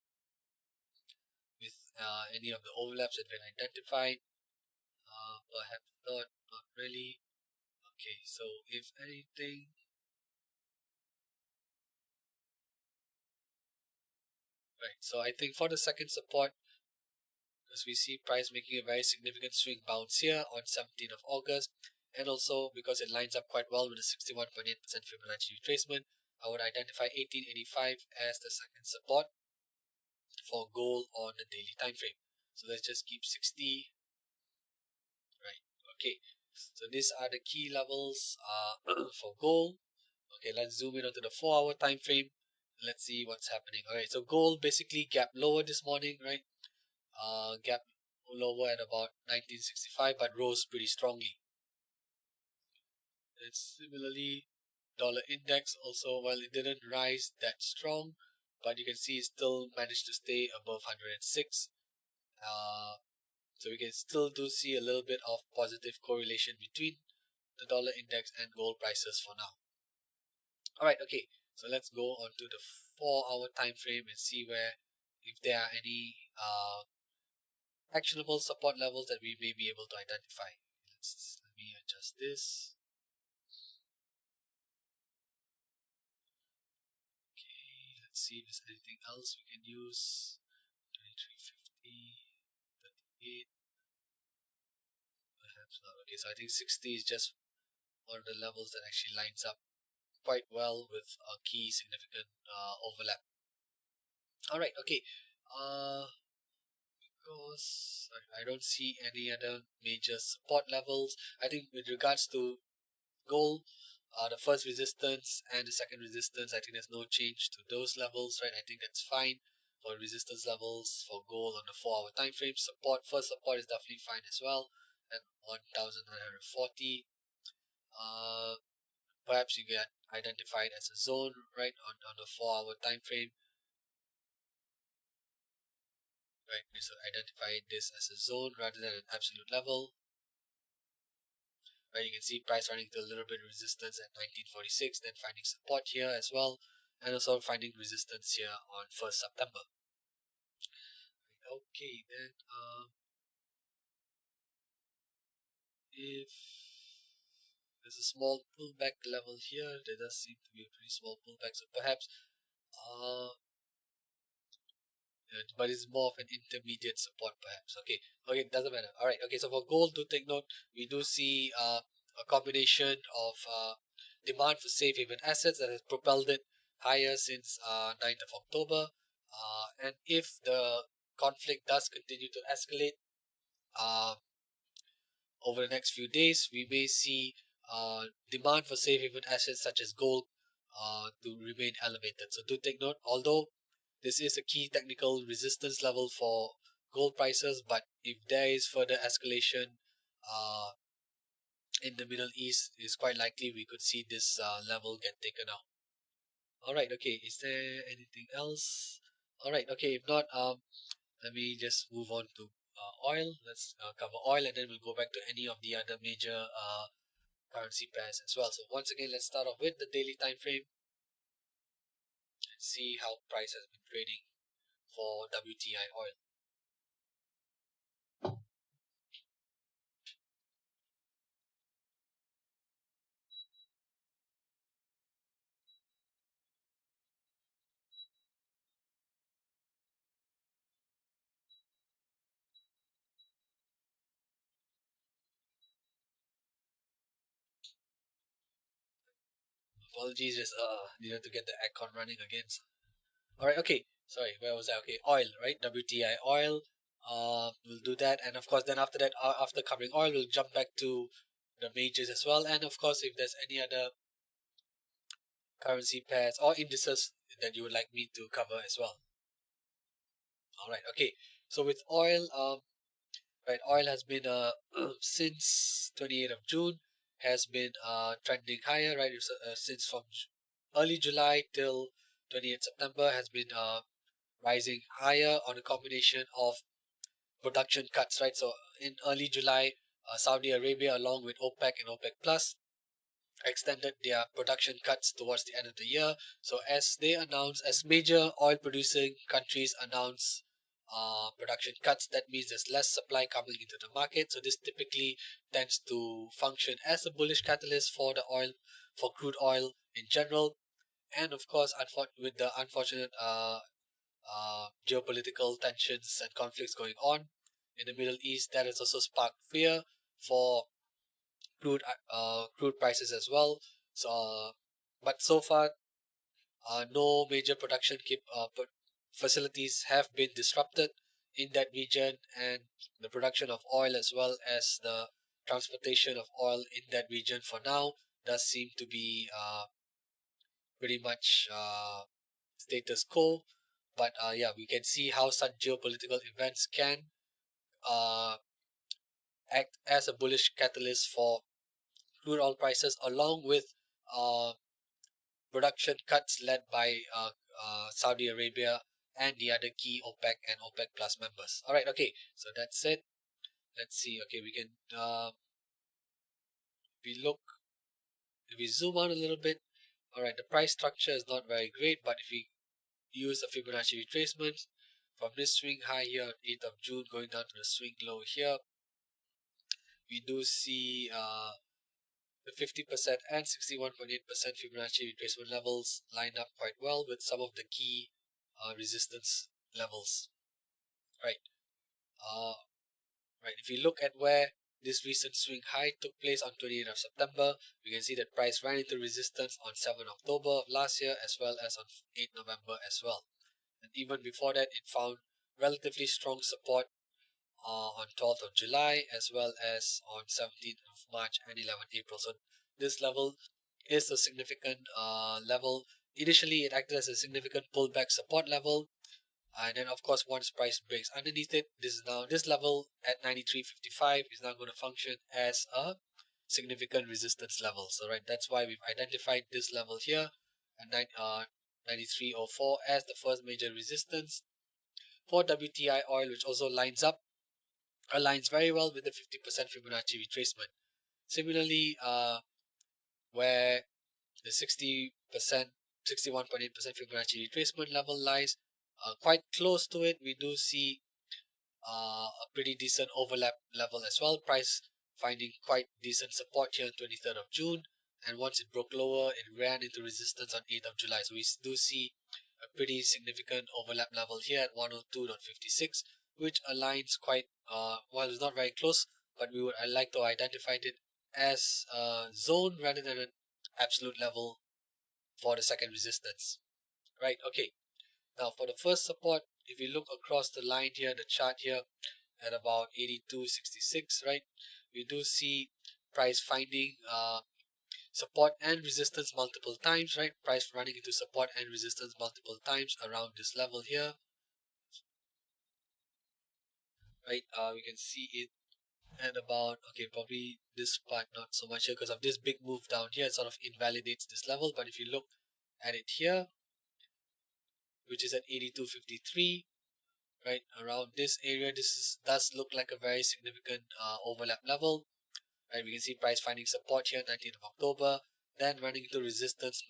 with any of the overlaps that have been identified. Perhaps not really. Okay, so if anything, right, so I think for the second support, because we see price making a very significant swing bounce here on 17th of August, and also because it lines up quite well with the 61.8% Fibonacci retracement, I would identify 1885 as the second support for gold on the daily time frame. So let's just keep 60. Right, okay, so these are the key levels for gold. Okay, let's zoom in onto the 4-hour time frame. Let's see what's happening. Alright, so gold basically gapped lower this morning, right? Gap lower at about 1965, but rose pretty strongly. And similarly, dollar index also, well, it didn't rise that strong, but you can see it still managed to stay above 106. So we can still do see a little bit of positive correlation between the dollar index and gold prices for now. Alright, okay, so let's go on to the 4-hour time frame and see where if there are any actionable support levels that we may be able to identify. Let me adjust this. Okay, let's see if there's anything else we can use. 2350, 38, perhaps not. Okay, so I think 60 is just one of the levels that actually lines up quite well with a key significant overlap. Alright, okay. Because I don't see any other major support levels. I think with regards to gold, the first resistance and the second resistance, I think there's no change to those levels, right? I think that's fine for resistance levels for gold on the 4-hour time frame. Support, first support is definitely fine as well, and 1940. Perhaps you get identified as a zone, right, on the 4-hour time frame. Right, so identify this as a zone rather than an absolute level. Right, you can see price running to a little bit of resistance at 1946, then finding support here as well, and also finding resistance here on 1st September. Okay, then if there's a small pullback level here, there does seem to be a pretty small pullback, so perhaps Uh, but it's more of an intermediate support perhaps. Okay, doesn't matter. All right, okay, so for gold, do take note, we do see a combination of demand for safe haven assets that has propelled it higher since 9th of October. And if the conflict does continue to escalate uh, over the next few days, we may see demand for safe haven assets such as gold to remain elevated. So do take note, although this is a key technical resistance level for gold prices, but if there is further escalation uh, in the Middle East, it's quite likely we could see this level get taken out. All right, okay. Is there anything else? All right, okay. If not, let me just move on to oil. Let's cover oil, and then we'll go back to any of the other major currency pairs as well. So once again, let's start off with the daily time frame and see how price has been trading for WTI oil. Apologies, just needed to get the aircon running again. All right, okay. Sorry, where was I? Okay, oil, right? WTI oil. We'll do that, and of course, then after that, after covering oil, we'll jump back to the majors as well, and of course, if there's any other currency pairs or indices that you would like me to cover as well. All right, okay. So with oil, right, oil has been since 28th of June has been trending higher, right? Since from early July till 28th September has been rising higher on a combination of production cuts, right? So in early July, Saudi Arabia, along with OPEC and OPEC Plus, extended their production cuts towards the end of the year. So as they announce, as major oil producing countries announce production cuts, that means there's less supply coming into the market. So this typically tends to function as a bullish catalyst for the oil, for crude oil in general. And of course, with the unfortunate geopolitical tensions and conflicts going on in the Middle East, that has also sparked fear for crude prices as well. So, but so far, no major production facilities have been disrupted in that region, and the production of oil as well as the transportation of oil in that region for now does seem to be pretty much status quo. But yeah, we can see how such geopolitical events can uh, act as a bullish catalyst for crude oil prices, along with uh, production cuts led by Saudi Arabia and the other key OPEC and OPEC Plus members. All right, okay, so that's it. Let's see. Okay, we can we look if we zoom out a little bit. All right, the price structure is not very great, but if we use a Fibonacci retracement from this swing high here on 8th of June going down to the swing low here, we do see the 50% and 61.8% Fibonacci retracement levels line up quite well with some of the key resistance levels. Right. Uh, right. If you look at where this recent swing high took place on 28th of September, we can see that price ran into resistance on 7th October of last year as well as on 8th November as well. And even before that, it found relatively strong support on 12th of July as well as on 17th of March and 11th April. So this level is a significant level. Initially, it acted as a significant pullback support level, and then of course once price breaks underneath it, this level at 93.55 is now going to function as a significant resistance level. So right, that's why we've identified this level here at 93.04 as the first major resistance for WTI oil, which also aligns very well with the 50% Fibonacci retracement. Similarly, where the 60%, 61.8% Fibonacci retracement level lies quite close to it, we do see a pretty decent overlap level as well. Price finding quite decent support here on 23rd of June, and once it broke lower, it ran into resistance on 8th of July. So we do see a pretty significant overlap level here at 102.56, which aligns quite, well, it's not very close, but I like to identify it as a zone rather than an absolute level for the second resistance. Right, okay. Now for the first support, if you look across the line here, the chart here at about 82.66, right, we do see price finding support and resistance multiple times, right? Price running into support and resistance multiple times around this level here, right? We can see it at about, okay, probably this part not so much here because of this big move down here. It sort of invalidates this level, but if you look at it here, which is at 82.53, right around this area, does look like a very significant overlap level, right? We can see price finding support here 19th of October, then running into resistance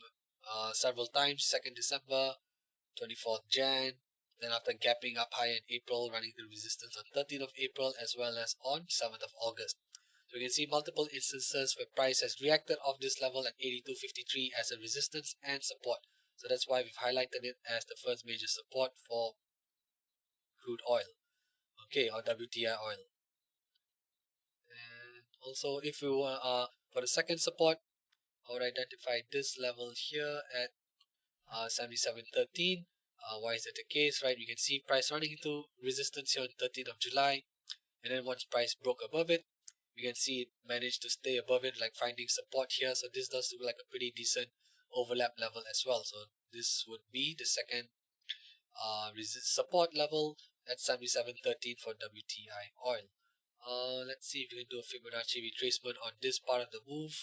several times, 2nd December, 24th Jan, then after gapping up high in April, running into resistance on 13th of April as well as on 7th of August. So we can see multiple instances where price has reacted off this level at 82.53 as a resistance and support. So that's why we've highlighted it as the first major support for crude oil, okay, or WTI oil. And also, if we were for the second support, I would identify this level here at 77.13. Why is that the case, right? You can see price running into resistance here on 13th of July, and then once price broke above it, we can see it managed to stay above it, like finding support here. So this does look like a pretty decent overlap level as well. So this would be the second support level at 77.13 for WTI oil. Let's see if we can do a Fibonacci retracement on this part of the move.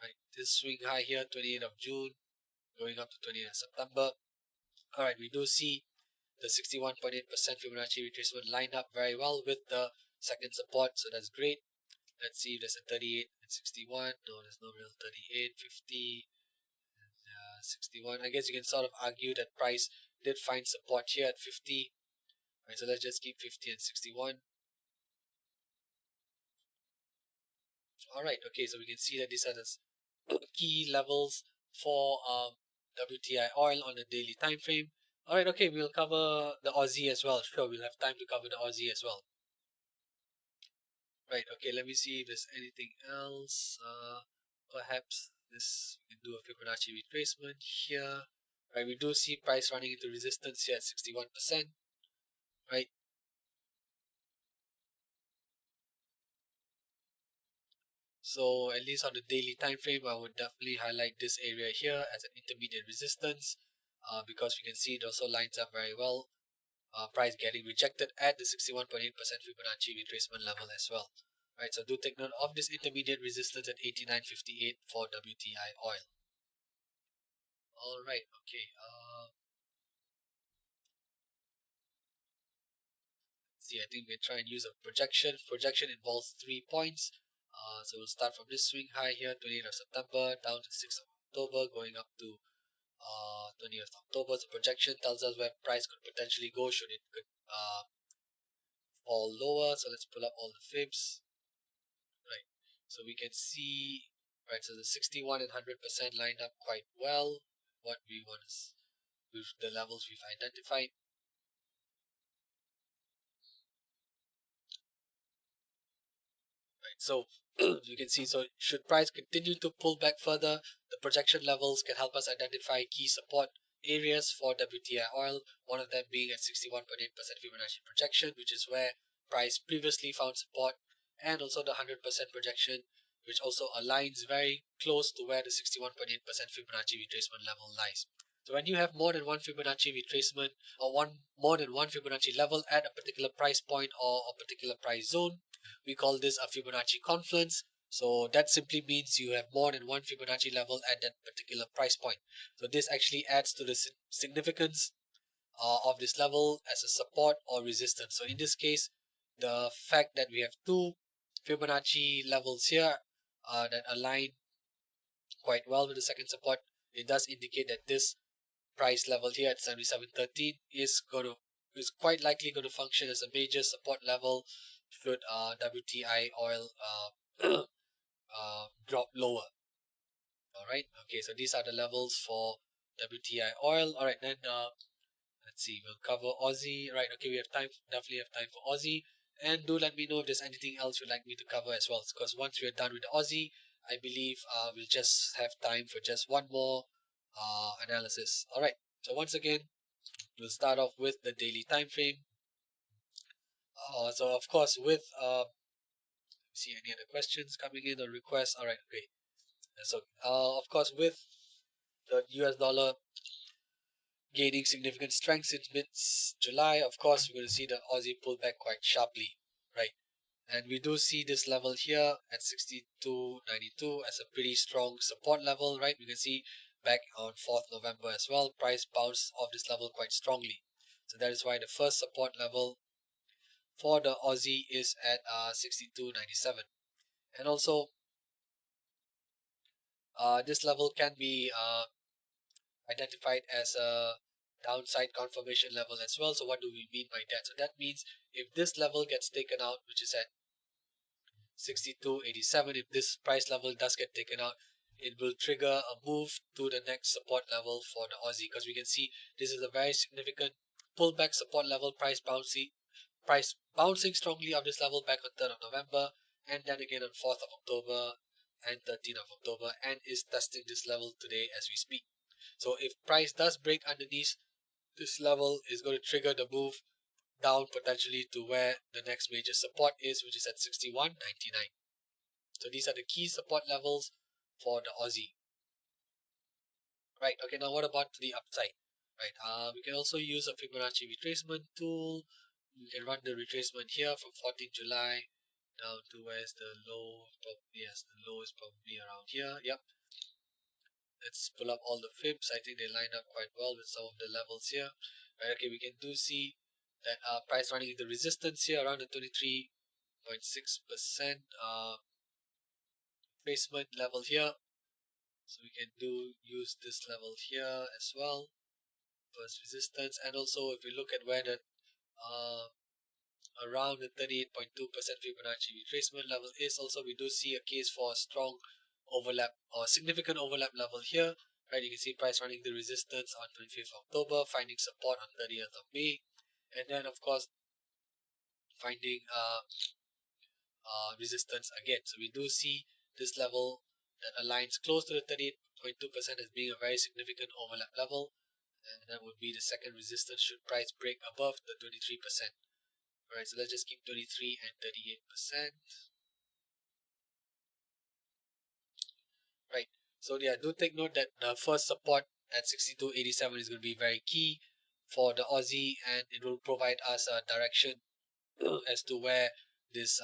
Right, this swing high here, 28th of June, going up to 28th of September. Alright, we do see the 61.8% Fibonacci retracement lined up very well with the second support, so that's great. Let's see if there's a 38 and 61. No, there's no real 38, 50, 61. I guess you can sort of argue that price did find support here at 50. Right, so let's just keep 50 and 61. Alright, okay, so we can see that these are the key levels for WTI oil on a daily time frame. Alright, okay, we'll cover the Aussie as well. Sure, we'll have time to cover the Aussie as well. Right, okay, let me see if there's anything else. Perhaps this, we can do a Fibonacci retracement here. Right, we do see price running into resistance here at 61%. Right, so at least on the daily time frame, I would definitely highlight this area here as an intermediate resistance, because we can see it also lines up very well. Price getting rejected at the 61.8% Fibonacci retracement level as well. Right, so do take note of this intermediate resistance at 89.58 for WTI oil. All right, okay. See, I think we try and use a projection. Projection involves 3 points. So we'll start from this swing high here, 28th of September, down to 6th of October, going up to 20th of October. So projection tells us where price could potentially go should it could fall lower. So let's pull up all the fibs. Right. So we can see, right, so the 61 and 100% lined up quite well. What we want is with the levels we've identified. Right. So you can see, so should price continue to pull back further, the projection levels can help us identify key support areas for WTI oil, one of them being at 61.8% Fibonacci projection, which is where price previously found support, and also the 100% projection, which also aligns very close to where the 61.8% Fibonacci retracement level lies. So when you have more than one Fibonacci retracement or more than one Fibonacci level at a particular price point or a particular price zone, we call this a Fibonacci confluence. So that simply means you have more than one Fibonacci level at that particular price point. So this actually adds to the significance of this level as a support or resistance. So in this case, the fact that we have two Fibonacci levels here that align quite well with the second support, it does indicate that this price level here at 77.13 is quite likely going to function as a major support level should WTI oil drop lower. Alright, okay, so these are the levels for WTI oil. All right, then let's see, we'll cover Aussie. Right, okay, we have time, definitely have time for Aussie. And do let me know if there's anything else you'd like me to cover as well, because once we're done with the Aussie, I believe we'll just have time for just one more analysis. All right, so once again, we'll start off with the daily time frame. So of course, with see any other questions coming in or requests. All right, great. So of course, with the US dollar gaining significant strength since mid-July, of course, we're going to see the Aussie pull back quite sharply, right? And we do see this level here at 62.92 as a pretty strong support level, right? We can see back on 4th November as well, price bounced off this level quite strongly. So that is why the first support level for the Aussie is at 62.97. And also, this level can be identified as a downside confirmation level as well. So what do we mean by that? So that means if this level gets taken out, which is at 62.87, if this price level does get taken out, it will trigger a move to the next support level for the Aussie, because we can see this is a very significant pullback support level, price bouncing strongly off this level back on 3rd of November, and then again on 4th of October and 13th of October, and is testing this level today as we speak. So if price does break underneath this level, is going to trigger the move down potentially to where the next major support is, which is at 61.99. So these are the key support levels for the Aussie. Right, okay, now what about the upside? Right, we can also use a Fibonacci retracement tool. We can run the retracement here from 14th July down to where's the low. Probably, yes, the low is probably around here. Yep. Let's pull up all the fibs. I think they line up quite well with some of the levels here. Right, okay, we can do see that price running the resistance here around the 23.6% retracement level here. So we can use this level here as well, first resistance. And also if we look at where the around the 38.2% Fibonacci retracement level is, also we do see a case for a strong overlap or significant overlap level here. Right, you can see price running the resistance on 25th of October, finding support on 30th of May, and then of course finding resistance again. So we do see this level that aligns close to the 38.2% as being a very significant overlap level, and that would be the second resistance should price break above the 23%. Alright, so let's just keep 23 and 38%. Right, so yeah, do take note that the first support at 62.87 is going to be very key for the Aussie, and it will provide us a direction as to where this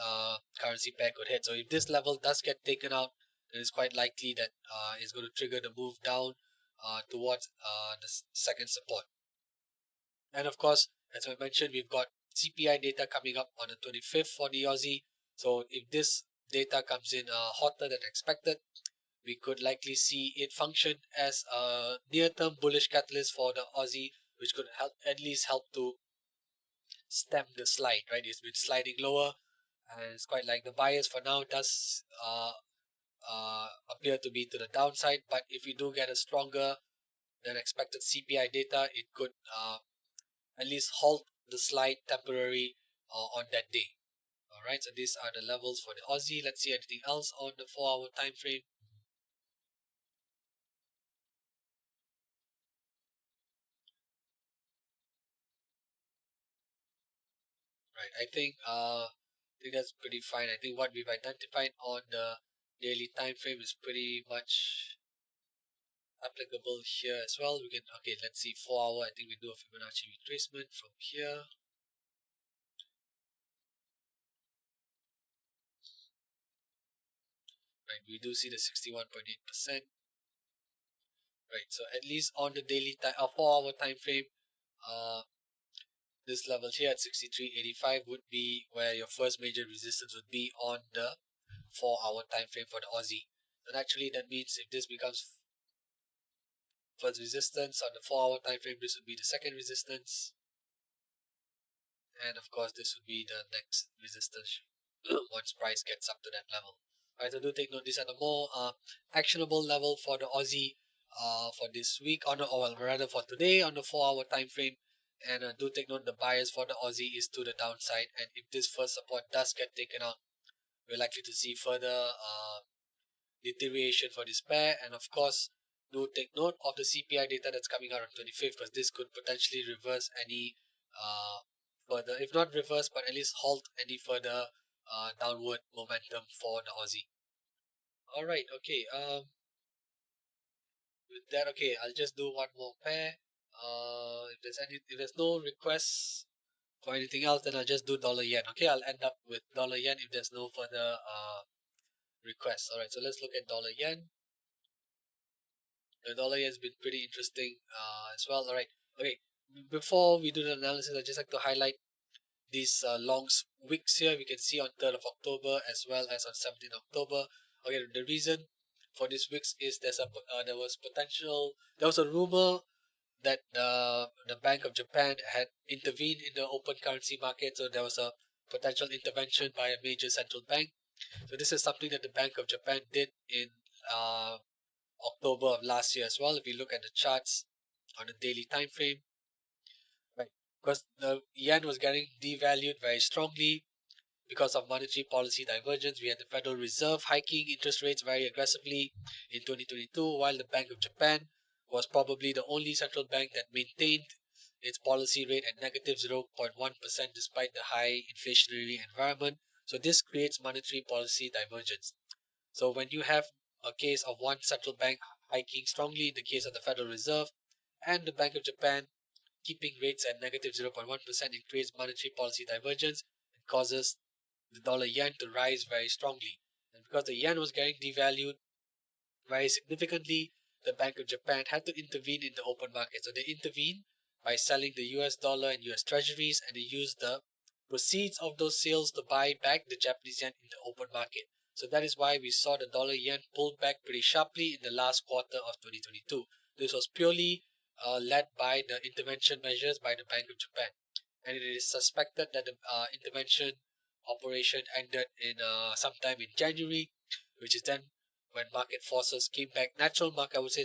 currency pair could head. So if this level does get taken out, then it's quite likely that it's going to trigger the move down towards the second support. And of course, as I mentioned, we've got CPI data coming up on the 25th for the Aussie. So if this data comes in hotter than expected, we could likely see it function as a near-term bullish catalyst for the Aussie, which could help at least help to stem the slide. Right, it's been sliding lower, and it's quite like the bias for now does appear to be to the downside. But if we do get a stronger than expected CPI data, it could at least halt the slide temporary on that day. Alright, so these are the levels for the Aussie. Let's see anything else on the 4-hour time frame. Right, I think that's pretty fine. I think what we've identified on the daily time frame is pretty much applicable here as well. We can, okay, let's see 4-hour. I think we do a Fibonacci retracement from here. Right, we do see the 61.8%. Right, so at least on the daily time, 4-hour time frame, this level here at 63.85 would be where your first major resistance would be on the 4-hour time frame for the Aussie. And actually that means if this becomes first resistance on the 4-hour time frame, this would be the second resistance, and of course this would be the next resistance once price gets up to that level. Alright, so do take note, these are the more actionable level for the Aussie. for this week, or well, rather for today on the 4-hour time frame. And do take note, the bias for the Aussie is to the downside, and if this first support does get taken out, we're likely to see further deterioration for this pair. And of course, do take note of the CPI data that's coming out on 25th, because this could potentially reverse any further, if not reverse, but at least halt any further downward momentum for the Aussie. All right, okay. With that, okay, I'll just do one more pair. If there's no requests for anything else, then I'll just do dollar yen. Okay, I'll end up with dollar yen if there's no further requests. All right, so let's look at dollar yen. The dollar yen has been pretty interesting as well. All right, okay. Before we do the analysis, I just like to highlight these long wicks here. We can see on 3rd of October as well as on 17th October. Okay, the reason for these wicks is there was a rumor that the Bank of Japan had intervened in the open currency market, so there was a potential intervention by a major central bank. So this is something that the Bank of Japan did in October of last year as well. If you look at the charts on a daily time frame, right, because the yen was getting devalued very strongly because of monetary policy divergence. We had the Federal Reserve hiking interest rates very aggressively in 2022, while the Bank of Japan was probably the only central bank that maintained its policy rate at negative 0.1% despite the high inflationary environment. So this creates monetary policy divergence. So when you have a case of one central bank hiking strongly, in the case of the Federal Reserve, and the Bank of Japan keeping rates at negative 0.1%, it creates monetary policy divergence and causes the dollar yen to rise very strongly. And because the yen was getting devalued very significantly, the Bank of Japan had to intervene in the open market. So they intervened by selling the US dollar and US treasuries, and they used the proceeds of those sales to buy back the Japanese yen in the open market. So that is why we saw the dollar yen pull back pretty sharply in the last quarter of 2022. This was purely led by the intervention measures by the Bank of Japan. And it is suspected that the intervention operation ended in sometime in January, which is then when market forces came back. I would say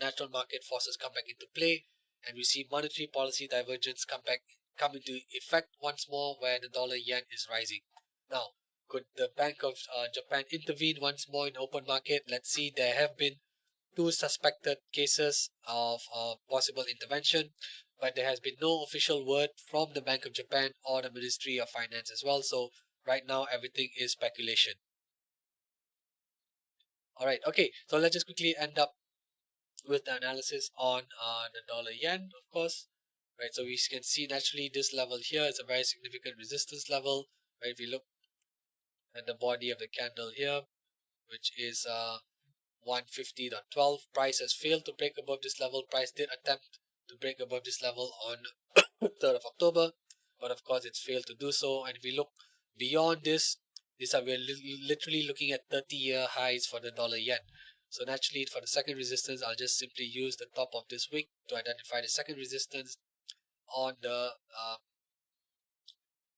natural market forces come back into play, and we see monetary policy divergence come into effect once more, where the dollar yen is rising. Now, could the Bank of Japan intervene once more in the open market? Let's see. There have been two suspected cases of possible intervention, but there has been no official word from the Bank of Japan or the Ministry of Finance as well. So right now, everything is speculation. All right, okay. So let's just quickly end up with the analysis on the dollar yen, of course. Right, so we can see naturally this level here is a very significant resistance level. Right, if you look at the body of the candle here, which is 150.12. Price has failed to break above this level. Price did attempt to break above this level on 3rd of October, but of course it's failed to do so. And if we look beyond this, we're literally looking at 30-year highs for the dollar yen. So naturally, for the second resistance, I'll just simply use the top of this wick to identify the second resistance on the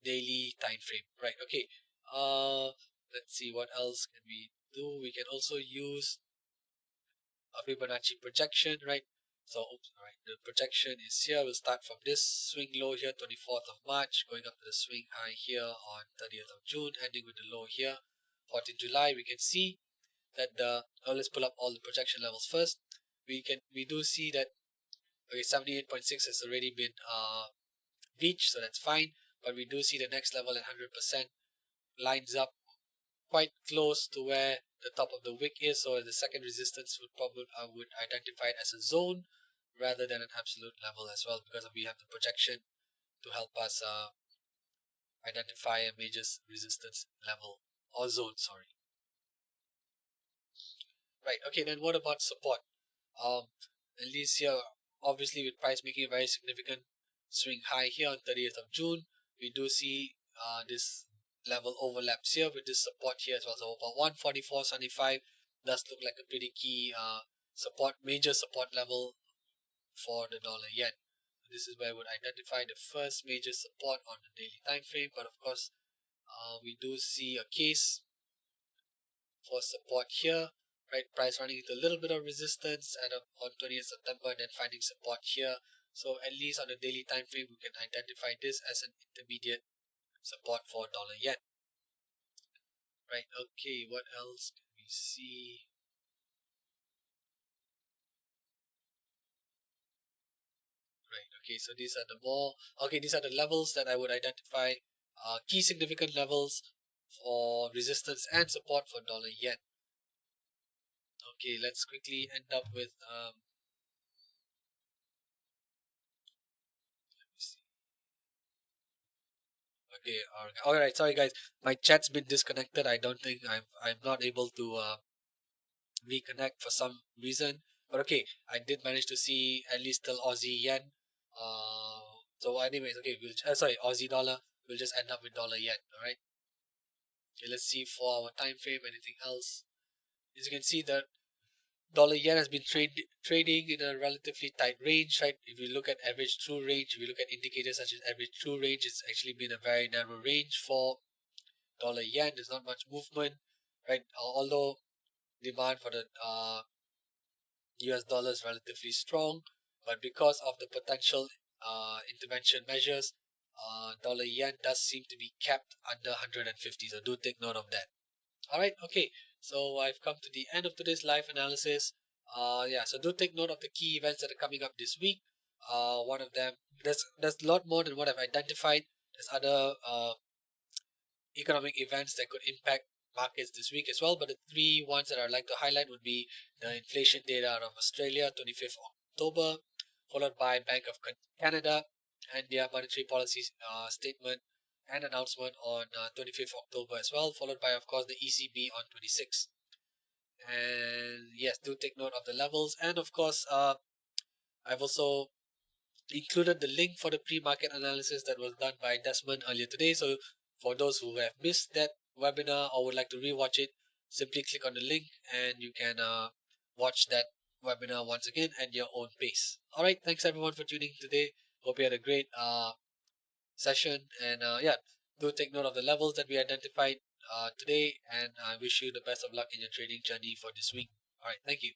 daily time frame. Right, okay. Let's see what else can we do. We can also use a Fibonacci projection, right? So, right, the projection is here. We'll start from this swing low here, 24th of March, going up to the swing high here on 30th of June, ending with the low here, 14th July. We can see that let's pull up all the projection levels first. We do see that, okay, 78.6 has already been reached, so that's fine. But we do see the next level at 100% lines up quite close to where the top of the wick is, so the second resistance would identify it as a zone rather than an absolute level as well, because we have the projection to help us identify a major resistance level or zone. Sorry. Right. Okay. Then what about support? At least here, obviously, with price making a very significant swing high here on 30th of June, we do see this level overlaps here with this support here as well. So about 144.75 does look like a pretty key major support level for the dollar yen. So this is where I would identify the first major support on the daily time frame. But of course, we do see a case for support here. right? Price running into a little bit of resistance on 20th September and then finding support here. So at least on the daily time frame, we can identify this as an intermediate support for dollar yen. Right, okay, what else can we see? Right, okay, so these are these are the levels that I would identify, key significant levels for resistance and support for dollar yen. Okay, let's quickly end up with, let me see. Okay, all right, sorry guys, my chat's been disconnected. I don't think I'm not able to reconnect for some reason. But okay, I did manage to see at least till Aussie yen. So anyways, okay, sorry, Aussie dollar. We'll just end up with dollar yen. All right. Okay, let's see for our time frame. Anything else? As you can see, the dollar yen has been trading in a relatively tight range, right? If you look at average true range, if you look at indicators such as average true range, it's actually been a very narrow range for dollar yen. There's not much movement, right? Although demand for the US dollar is relatively strong, but because of the potential intervention measures, dollar yen does seem to be capped under 150. So do take note of that. All right, okay. So I've come to the end of today's live analysis. Yeah, so do take note of the key events that are coming up this week. One of them, there's a lot more than what I've identified. There's other economic events that could impact markets this week as well. But the three ones that I'd like to highlight would be the inflation data out of Australia, 25th October, followed by Bank of Canada and their monetary policy statement and announcement on 25th October as well, followed by, of course, the ECB on 26th. And yes, do take note of the levels. And of course, I've also included the link for the pre-market analysis that was done by Desmond earlier today. So for those who have missed that webinar or would like to rewatch it, simply click on the link and you can watch that webinar once again at your own pace. All right, thanks everyone for tuning in today. Hope you had a great session, and yeah, do take note of the levels that we identified today, and I wish you the best of luck in your trading journey for this week. All right, thank you.